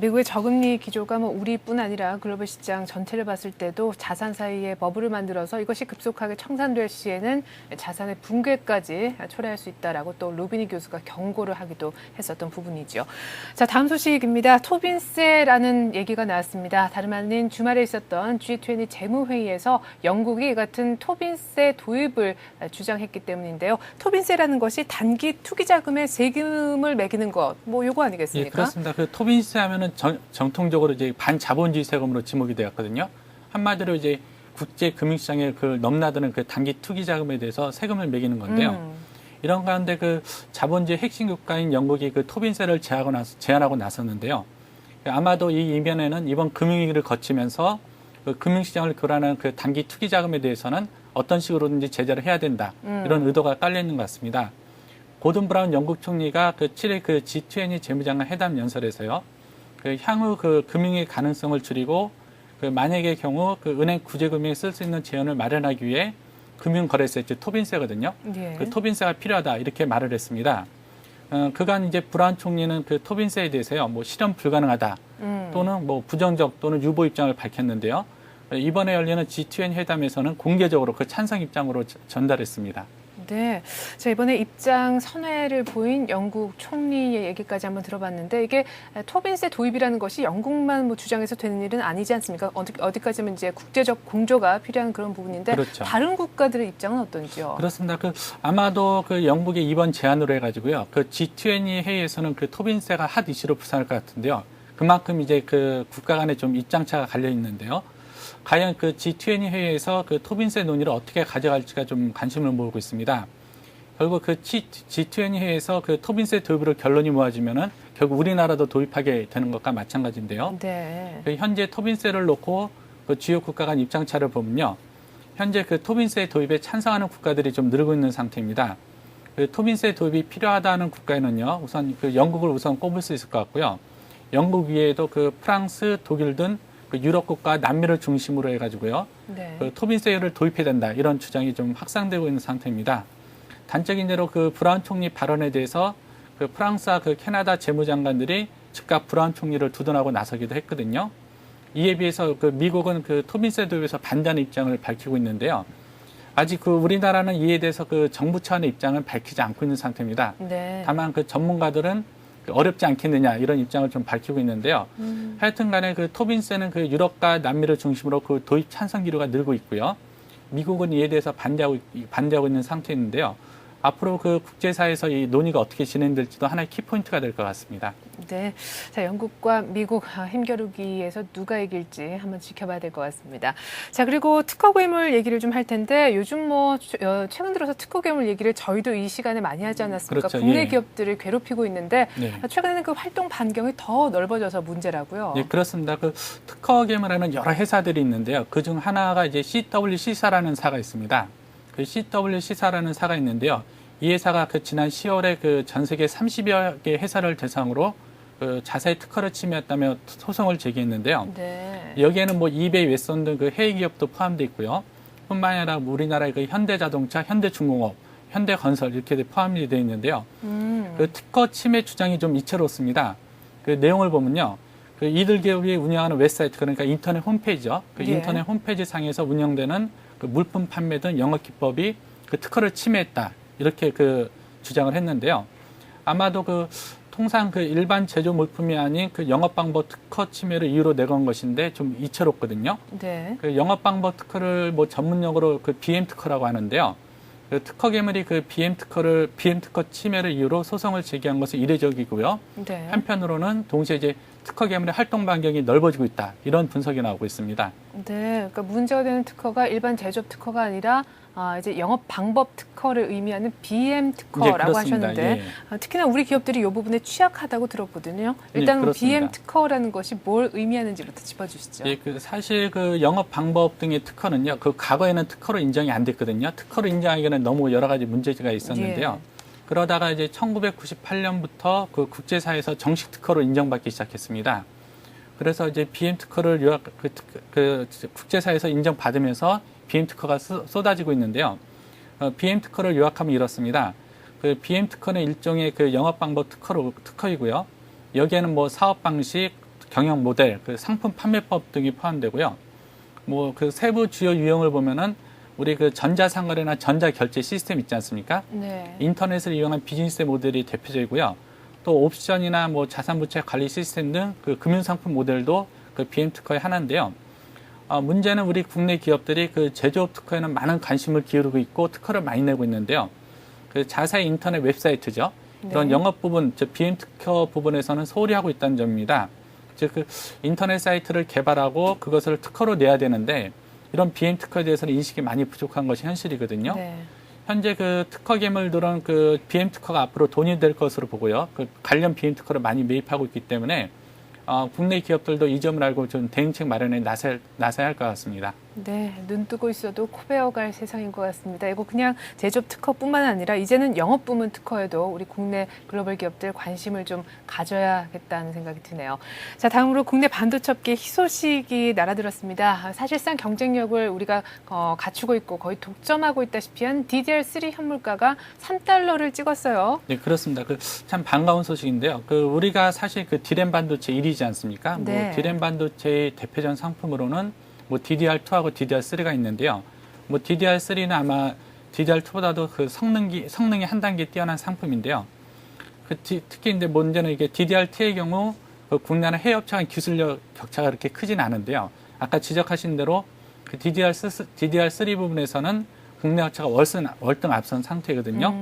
미국의 저금리 기조가 우리뿐 아니라 글로벌 시장 전체를 봤을 때도 자산 사이에 버블을 만들어서 이것이 급속하게 청산될 시에는 자산의 붕괴까지 초래할 수 있다라고 또 루비니 교수가 경고를 하기도 했었던 부분이죠. 자, 다음 소식입니다. 토빈세라는 얘기가 나왔습니다. 다름 아닌 주말에 있었던 G20 재무회의에서 영국이 이 같은 토빈세 도입을 주장했기 때문인데요. 토빈세라는 것이 단기 투기 자금에 세금을 매기는 것, 요거 아니겠습니까? 예, 그렇습니다. 토빈세 하면은 정통적으로 이제 반자본주의 세금으로 지목이 되었거든요. 한마디로 이제 국제 금융시장에 넘나드는 단기 투기 자금에 대해서 세금을 매기는 건데요. 이런 가운데 자본주의 핵심 국가인 영국이 토빈세를 제한하고 나섰는데요. 아마도 이 이면에는 이번 금융위기를 거치면서 금융시장을 교란하는 단기 투기 자금에 대해서는 어떤 식으로든지 제재를 해야 된다. 이런 의도가 깔려 있는 것 같습니다. 고든 브라운 영국 총리가 7일 G20 재무장관 회담 연설에서요. 향후 금융의 가능성을 줄이고 그 만약의 경우 그 은행 구제금융에 쓸 수 있는 재원을 마련하기 위해 금융거래세, 즉 토빈세거든요. 예. 그 토빈세가 필요하다 이렇게 말을 했습니다. 그간 이제 브라운 총리는 그 토빈세에 대해서요, 뭐 실현 불가능하다 또는 뭐 부정적 또는 유보 입장을 밝혔는데요. 이번에 열리는 G20 회담에서는 공개적으로 그 찬성 입장으로 전달했습니다. 네. 자, 이번에 입장 선회를 보인 영국 총리의 얘기까지 한번 들어봤는데 이게 토빈세 도입이라는 것이 영국만 뭐 주장해서 되는 일은 아니지 않습니까? 어디까지면 이제 국제적 공조가 필요한 그런 부분인데 그렇죠. 다른 국가들의 입장은 어떤지요? 그렇습니다. 아마도 그 영국의 이번 제안으로 해가지고요. 그 G20 회의에서는 그 토빈세가 핫 이슈로 부상할 것 같은데요. 그만큼 이제 그 국가 간에 좀 입장차가 갈려 있는데요. 과연 그 G20 회의에서 그 토빈세 논의를 어떻게 가져갈지가 좀 관심을 모으고 있습니다. 결국 그 G20 회의에서 그 토빈세 도입으로 결론이 모아지면은 결국 우리나라도 도입하게 되는 것과 마찬가지인데요. 네. 그 현재 토빈세를 놓고 그 주요 국가 간 입장차를 보면요. 현재 그 토빈세 도입에 찬성하는 국가들이 좀 늘고 있는 상태입니다. 그 토빈세 도입이 필요하다는 국가에는요. 우선 그 영국을 우선 꼽을 수 있을 것 같고요. 영국 외에도 그 프랑스, 독일 등 그 유럽 국가 남미를 중심으로 해가지고요. 네. 그 토빈세를 도입해야 된다 이런 주장이 좀 확산되고 있는 상태입니다. 단적인 예로 그 브라운 총리 발언에 대해서 그 프랑스와 그 캐나다 재무장관들이 즉각 브라운 총리를 두둔하고 나서기도 했거든요. 이에 비해서 그 미국은 그 토빈세 도입에서 반대하는 입장을 밝히고 있는데요. 아직 그 우리나라는 이에 대해서 그 정부 차원의 입장을 밝히지 않고 있는 상태입니다. 네. 다만 그 전문가들은 어렵지 않겠느냐 이런 입장을 좀 밝히고 있는데요. 하여튼간에 그 토빈세는 그 유럽과 남미를 중심으로 그 도입 찬성 기류가 늘고 있고요. 미국은 이에 대해서 반대하고 있는 상태인데요. 앞으로 그 국제사회에서 이 논의가 어떻게 진행될지도 하나의 키포인트가 될 것 같습니다. 네. 자, 영국과 미국 힘겨루기에서 누가 이길지 한번 지켜봐야 될 것 같습니다. 자, 그리고 특허 괴물 얘기를 좀 할 텐데 요즘 뭐 최근 들어서 특허 괴물 얘기를 저희도 이 시간에 많이 하지 않았습니까? 그렇죠. 국내 예. 기업들을 괴롭히고 있는데 네. 최근에는 그 활동 반경이 더 넓어져서 문제라고요. 네, 그렇습니다. 그 특허 괴물하는 여러 회사들이 있는데요. 그중 하나가 이제 CWC사라는 사가 있습니다. 그 CWC사라는 사가 있는데요. 이 회사가 그 지난 10월에 그 전 세계 30여 개 회사를 대상으로 그 자사의 특허를 침해했다며 소송을 제기했는데요. 네. 여기에는 뭐 이베이, 웨스턴 등 그 해외 기업도 포함되어 있고요. 뿐만 아니라 우리나라의 그 현대자동차, 현대중공업, 현대건설 이렇게 포함이 되어 있는데요. 그 특허 침해 주장이 좀 이채롭습니다. 그 내용을 보면요. 그 이들 기업이 운영하는 웹사이트, 그러니까 인터넷 홈페이지죠. 그 예. 인터넷 홈페이지 상에서 운영되는 그 물품 판매 등 영업 기법이 그 특허를 침해했다. 이렇게 그 주장을 했는데요. 아마도 그 통상 그 일반 제조 물품이 아닌 그 영업 방법 특허 침해를 이유로 내건 것인데 좀 이채롭거든요. 네. 그 영업 방법 특허를 뭐 전문용어로 그 BM 특허라고 하는데요. 그 특허 괴물이 그 BM 특허 침해를 이유로 소송을 제기한 것은 이례적이고요. 네. 한편으로는 동시에 이제 특허 괴물의 활동 반경이 넓어지고 있다. 이런 분석이 나오고 있습니다. 네. 그러니까 문제가 되는 특허가 일반 제조업 특허가 아니라 이제 영업 방법 특허를 의미하는 BM 특허라고 하셨는데 예. 특히나 우리 기업들이 이 부분에 취약하다고 들었거든요. 일단 네, BM 특허라는 것이 뭘 의미하는지부터 짚어주시죠. 예, 그 사실 그 영업 방법 등의 특허는요, 그 과거에는 특허로 인정이 안 됐거든요. 특허로 인정하기에는 너무 여러 가지 문제가 있었는데요. 예. 그러다가 이제 1998년부터 그 국제사회에서 정식 특허로 인정받기 시작했습니다. 그래서 이제 BM 특허를 국제사회에서 인정받으면서 BM 특허가 쏟아지고 있는데요. BM 특허를 요약하면 이렇습니다. 그 BM 특허는 일종의 그 영업 방법 특허이고요. 여기에는 뭐 사업 방식, 경영 모델, 그 상품 판매법 등이 포함되고요. 뭐 그 세부 주요 유형을 보면은 우리 그 전자상거래나 전자결제 시스템 있지 않습니까? 네. 인터넷을 이용한 비즈니스 모델이 대표적이고요. 또 옵션이나 뭐 자산부채 관리 시스템 등 그 금융상품 모델도 그 BM 특허의 하나인데요. 문제는 우리 국내 기업들이 그 제조업 특허에는 많은 관심을 기울이고 있고 특허를 많이 내고 있는데요. 그 자사의 인터넷 웹사이트죠. 이런 네. 영업 부분, 즉 BM 특허 부분에서는 소홀히 하고 있다는 점입니다. 즉 그 인터넷 사이트를 개발하고 그것을 특허로 내야 되는데 이런 BM 특허에 대해서는 인식이 많이 부족한 것이 현실이거든요. 네. 현재 그 특허 괴물들은 그 BM 특허가 앞으로 돈이 될 것으로 보고요. 그 관련 BM 특허를 많이 매입하고 있기 때문에 국내 기업들도 이 점을 알고 좀 대응책 마련에 나서야 할 것 같습니다. 네, 눈 뜨고 있어도 코 베어갈 세상인 것 같습니다. 이거 그냥 제조업 특허뿐만 아니라 이제는 영업 부문 특허에도 우리 국내 글로벌 기업들 관심을 좀 가져야겠다는 생각이 드네요. 자, 다음으로 국내 반도체 업계 희소식이 날아들었습니다. 사실상 경쟁력을 우리가 갖추고 있고 거의 독점하고 있다시피 한 DDR3 현물가가 3달러를 찍었어요. 네, 그렇습니다. 참 반가운 소식인데요. 우리가 사실 디램 반도체 1위지 않습니까? 네. 디램 반도체의 대표적 상품으로는 DDR2하고 DDR3가 있는데요. DDR3는 아마 DDR2보다도 성능이 한 단계 뛰어난 상품인데요. 특히 이제 문제는 이게 DDR2의 경우 국내나 해외 업체간 기술력 격차가 그렇게 크진 않은데요. 아까 지적하신 대로 DDR3 부분에서는 국내 업체가 월등 앞선 상태거든요.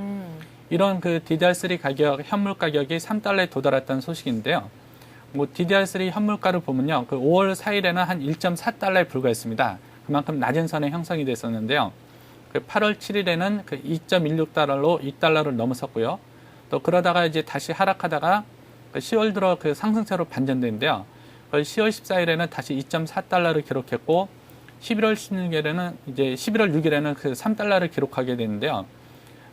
이런 DDR3 가격, 현물 가격이 3달러에 도달했다는 소식인데요. DDR3 현물가를 보면요. 5월 4일에는 한 1.4달러에 불과했습니다. 그만큼 낮은 선에 형성이 됐었는데요. 8월 7일에는 2.16달러로 2달러를 넘어섰고요. 또 그러다가 이제 다시 하락하다가 10월 들어 상승세로 반전됐는데요. 10월 14일에는 다시 2.4달러를 기록했고 11월 6일에는 3달러를 기록하게 됐는데요.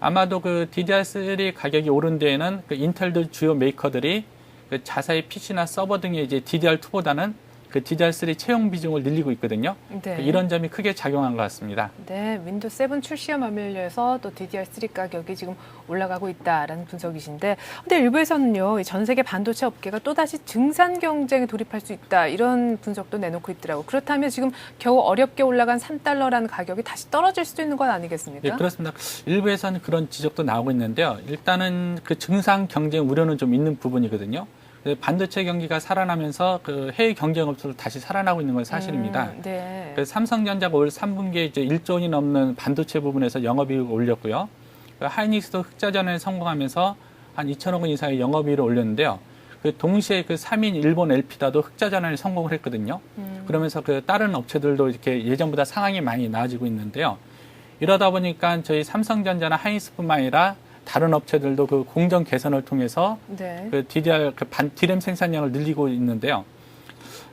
아마도 DDR3 가격이 오른 데에는 인텔 주요 메이커들이 자사의 PC나 서버 등의 이제 DDR2보다는 DDR3 채용 비중을 늘리고 있거든요. 네. 이런 점이 크게 작용한 것 같습니다. 네, 윈도우 7 출시와 맞물려서 또 DDR3 가격이 지금 올라가고 있다라는 분석이신데, 근데 일부에서는요, 전 세계 반도체 업계가 또다시 증산 경쟁에 돌입할 수 있다 이런 분석도 내놓고 있더라고요. 그렇다면 지금 겨우 어렵게 올라간 3달러라는 가격이 다시 떨어질 수도 있는 건 아니겠습니까? 네, 그렇습니다. 일부에서는 그런 지적도 나오고 있는데요. 일단은 증산 경쟁 우려는 좀 있는 부분이거든요. 반도체 경기가 살아나면서 해외 경쟁 업체도 다시 살아나고 있는 건 사실입니다. 네. 삼성전자가 올 3분기에 이제 1조 원이 넘는 반도체 부분에서 영업이익을 올렸고요. 하이닉스도 흑자전에 성공하면서 한 2천억 원 이상의 영업이익을 올렸는데요. 동시에 3인 일본 LP다도 흑자전환에 성공을 했거든요. 그러면서 다른 업체들도 이렇게 예전보다 상황이 많이 나아지고 있는데요. 이러다 보니까 저희 삼성전자나 하이닉스뿐만 아니라 다른 업체들도 공정 개선을 통해서 네. 디램 생산량을 늘리고 있는데요.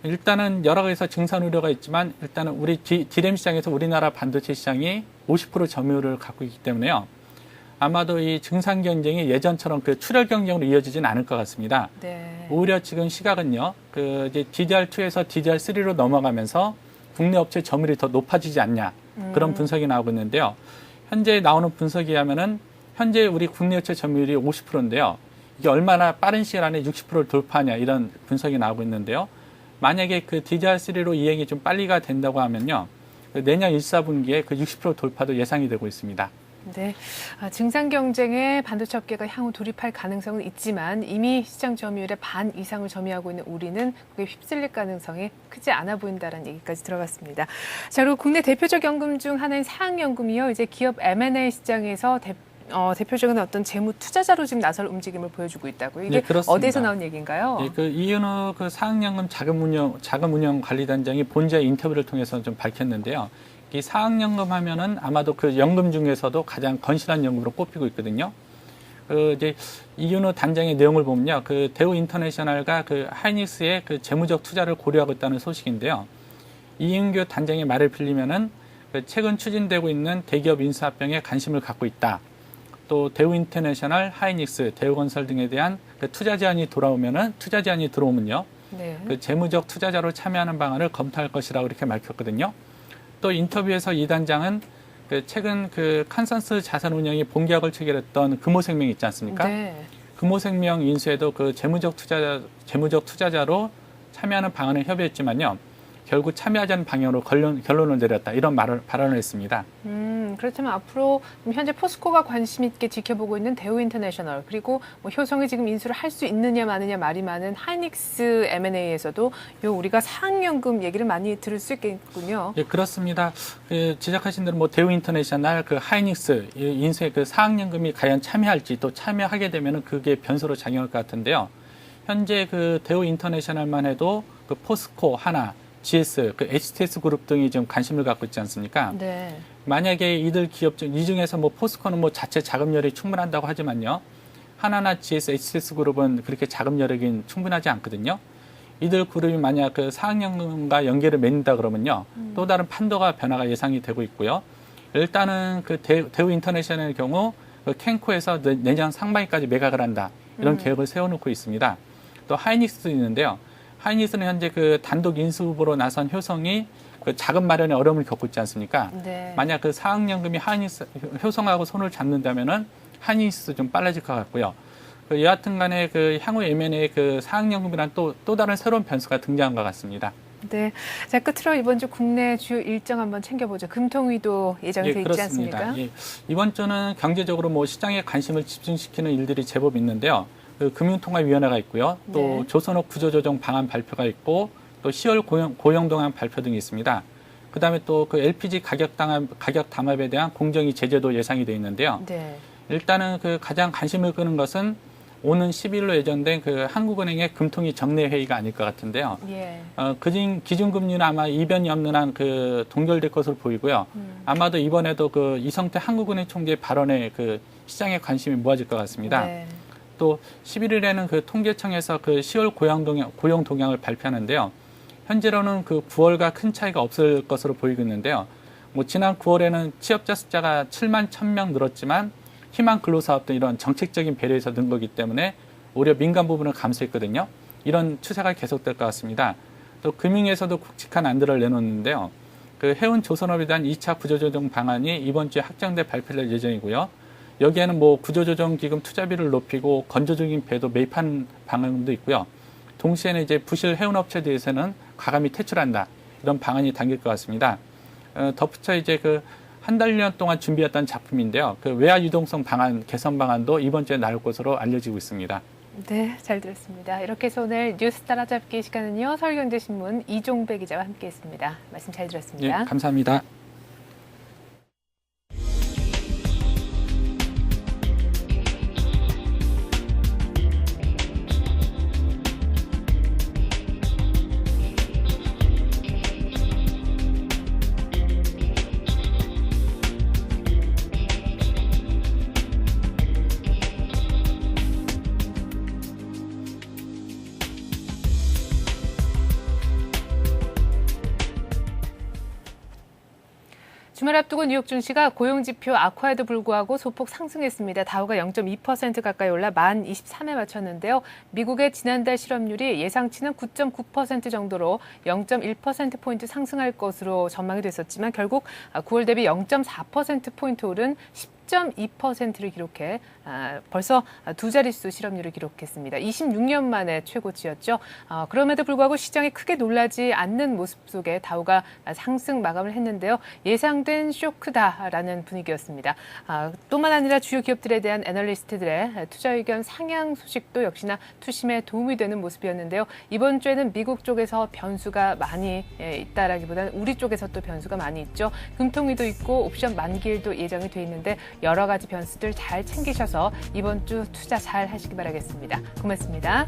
일단은 여러 가지에서 증산 우려가 있지만 일단은 우리 디램 시장에서 우리나라 반도체 시장이 50% 점유율을 갖고 있기 때문에요. 아마도 이 증산 경쟁이 예전처럼 출혈 경쟁으로 이어지진 않을 것 같습니다. 네. 오히려 지금 시각은요, 이제 DDR2에서 DDR3로 넘어가면서 국내 업체 점유율이 더 높아지지 않냐 그런 분석이 나오고 있는데요. 현재 나오는 분석에 하면은 현재 우리 국내 업체 점유율이 50%인데요. 이게 얼마나 빠른 시일 안에 60%를 돌파하냐 이런 분석이 나오고 있는데요. 만약에 DDR3로 이행이 좀 빨리가 된다고 하면요. 내년 1, 4분기에 60% 돌파도 예상이 되고 있습니다. 네, 증산 경쟁에 반도체 업계가 향후 돌입할 가능성은 있지만 이미 시장 점유율의 반 이상을 점유하고 있는 우리는 그게 휩쓸릴 가능성이 크지 않아 보인다는 얘기까지 들어봤습니다. 자, 그리고 국내 대표적 연금 중 하나인 사학연금이요. 이제 기업 M&A 시장에서 대표적인 어떤 재무 투자자로 지금 나설 움직임을 보여주고 있다고요. 이게 네, 어디에서 나온 얘기인가요? 네, 이윤우 사학연금 자금운용 관리단장이 본주의 인터뷰를 통해서 좀 밝혔는데요. 이 사학연금 하면은 아마도 연금 중에서도 가장 건실한 연금으로 꼽히고 있거든요. 이제 이윤우 단장의 내용을 보면요, 대우 인터내셔널과 하이닉스의 재무적 투자를 고려하고 있다는 소식인데요. 이윤규 단장의 말을 빌리면은 최근 추진되고 있는 대기업 인수합병에 관심을 갖고 있다. 또 대우 인터내셔널, 하이닉스, 대우건설 등에 대한 투자 제안이 들어오면요, 네. 재무적 투자자로 참여하는 방안을 검토할 것이라고 이렇게 밝혔거든요. 또 인터뷰에서 이 단장은 최근 컨센서스 자산운용이 본계약을 체결했던 금호생명 있지 않습니까? 네. 금호생명 인수에도 재무적 투자자로 참여하는 방안을 협의했지만요. 결국 참여하지 않는 방향으로 결론을 내렸다. 이런 발언을 했습니다. 그렇다면 앞으로 현재 포스코가 관심 있게 지켜보고 있는 대우 인터내셔널 그리고 효성이 지금 인수를 할 수 있느냐 마느냐 말이 많은 하이닉스 M&A에서도 우리가 사학연금 얘기를 많이 들을 수 있겠군요. 예, 그렇습니다. 지적하신 대로 대우 인터내셔널, 하이닉스 인수의 사학연금이 과연 참여할지 또 참여하게 되면은 그게 변수로 작용할 것 같은데요. 현재 대우 인터내셔널만 해도 포스코, 하나, GS, HTS 그룹 등이 좀 관심을 갖고 있지 않습니까? 네. 만약에 이들 기업 중 이 중에서 포스코는 자체 자금여력이 충분한다고 하지만요. 하나나 GS, HTS 그룹은 그렇게 자금여력이 충분하지 않거든요. 이들 그룹이 만약 그 사학연금과 연계를 맺는다 그러면요. 또 다른 판도가 변화가 예상이 되고 있고요. 일단은 그 대우 인터내셔널의 경우 그 캔코에서 내년 상반기까지 매각을 한다. 이런 계획을 세워놓고 있습니다. 또 하이닉스도 있는데요. 하이닉스는 현재 그 단독 인수후보로 나선 효성이 그 자금 마련에 어려움을 겪고 있지 않습니까? 네. 만약 그 사학연금이 하이닉스, 효성하고 손을 잡는다면은 하이닉스 좀 빨라질 것 같고요. 그 여하튼 간에 그 향후 M&A 그 사학연금이란 또 다른 새로운 변수가 등장한 것 같습니다. 네. 자, 끝으로 이번 주 국내 주요 일정 한번 챙겨보죠. 금통위도 예정이 돼 있지 않습니까? 예. 이번 주는 경제적으로 뭐 시장에 관심을 집중시키는 일들이 제법 있는데요. 그 금융통화위원회가 있고요. 또 네. 조선업 구조조정 방안 발표가 있고 또 10월 고용동안 발표 등이 있습니다. 그다음에 또 그 LPG 가격 담합에 대한 공정위 제재도 예상이 돼 있는데요. 네. 일단은 그 가장 관심을 끄는 것은 오는 10일로 예정된 그 한국은행의 금통위 정례 회의가 아닐 것 같은데요. 예. 기준금리는 아마 이변이 없는 한 그 동결될 것으로 보이고요. 아마도 이번에도 그 이성태 한국은행 총재 발언에 그 시장의 관심이 모아질 것 같습니다. 네. 또 11일에는 그 통계청에서 그 10월 고용 동향을 발표하는데요. 현재로는 그 9월과 큰 차이가 없을 것으로 보이고 있는데요. 뭐 지난 9월에는 취업자 숫자가 7만 1,000명 늘었지만 희망 근로사업 등 이런 정책적인 배려에서 는 거기 때문에 오히려 민간 부분을 감소했거든요. 이런 추세가 계속될 것 같습니다. 또 금융에서도 굵직한 안들을 내놓는데요. 그 해운 조선업에 대한 2차 구조조정 방안이 이번 주에 확정돼 발표될 예정이고요. 여기에는 뭐 구조조정 기금 투자비를 높이고 건조적인 배도 매입한 방안도 있고요. 동시에는 이제 부실 해운업체에 대해서는 과감히 퇴출한다. 이런 방안이 담길 것 같습니다. 덧붙여 이제 그 한 달 동안 준비했던 작품인데요. 그 외화 유동성 방안, 개선 방안도 이번 주에 나올 것으로 알려지고 있습니다. 네, 잘 들었습니다. 이렇게 해서 오늘 뉴스 따라잡기 시간은요. 서울경제신문 이종배 기자와 함께했습니다. 말씀 잘 들었습니다. 예, 감사합니다. 주말 앞두고 뉴욕 증시가 고용지표 악화에도 불구하고 소폭 상승했습니다. 다우가 0.2% 가까이 올라 1023에 마쳤는데요. 미국의 지난달 실업률이 예상치는 9.9% 정도로 0.1%포인트 상승할 것으로 전망이 됐었지만 결국 9월 대비 0.4%포인트 오른 10.2%를 기록해 벌써 두 자릿수 실업률을 기록했습니다. 26년 만에 최고치였죠. 그럼에도 불구하고 시장이 크게 놀라지 않는 모습 속에 다우가 상승 마감을 했는데요. 예상된 쇼크다라는 분위기였습니다. 또만 아니라 주요 기업들에 대한 애널리스트들의 투자 의견 상향 소식도 역시나 투심에 도움이 되는 모습이었는데요. 이번 주에는 미국 쪽에서 변수가 많이 있다라기보다는 우리 쪽에서 또 변수가 많이 있죠. 금통위도 있고 옵션 만기일도 예정이 돼 있는데 여러 가지 변수들 잘 챙기셔서 이번 주 투자 잘 하시기 바라겠습니다. 고맙습니다.